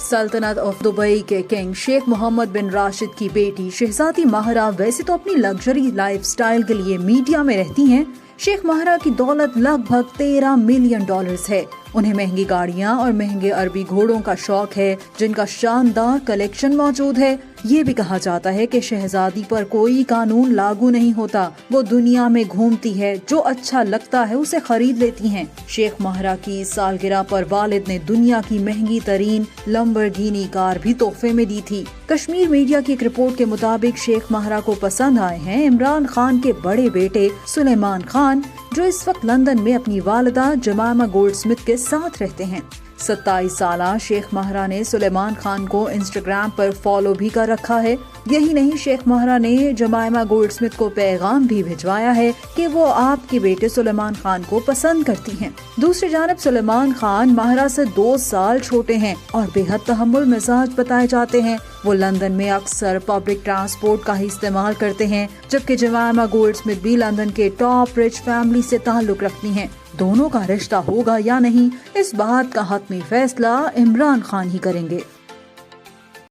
सल्तनत of Dubai के king Sheikh Mohammad बिन राशिद की बेटी शहजादी माहरा वैसे तो अपनी लग्जरी लाइफस्टाइल के लिए मीडिया में रहती हैं। शेख माहरा की दौलत लगभग $13 मिलियन है। उन्हें महंगी गाड़ियां और महंगे अरबी घोड़ों का शौक है, जिनका शानदार कलेक्शन मौजूद है। ये भी कहा जाता है कि शहजादी पर कोई कानून लागू नहीं होता, वो दुनिया में घूमती है, जो अच्छा लगता है उसे खरीद लेती हैं। शेख माहरा की सालगिरह पर वालिद ने दुनिया की महंगी तरीन लंबरगिनी कार भी तोहफे में दी थी। कश्मीर मीडिया की एक रिपोर्ट के मुताबिक शेख माहरा को पसंद आए हैं इमरान खान के बड़े बेटे सुलेमान खान, जो इस वक्त लंदन में अपनी वालिदा जमामा गोल्डस्मिथ के साथ रहते हैं। 27 साला शेख माहरा ने सुलेमान खान को इंस्टाग्राम पर फॉलो भी कर रखा है। यही नहीं, शेख माहरा ने जमामा गोल्डस्मिथ को पैगाम भी भिजवाया है कि वो आपके बेटे सुलेमान खान को पसंद करती हैं। दूसरी जानब सुलेमान खान माहरा से 2 साल छोटे हैं और बेहद तहम्मुल मिजाज बताए जाते हैं। वो लंदन में अक्सर पब्लिक ट्रांसपोर्ट का ही इस्तेमाल करते हैं, जबकि जमामा गोल्डस्मिथ भी लंदन के टॉप रिच फैमिली से ताल्लुक रखती हैं। दोनों का रिश्ता होगा या नहीं, इस बात का हतमी फैसला इमरान खान ही करेंगे।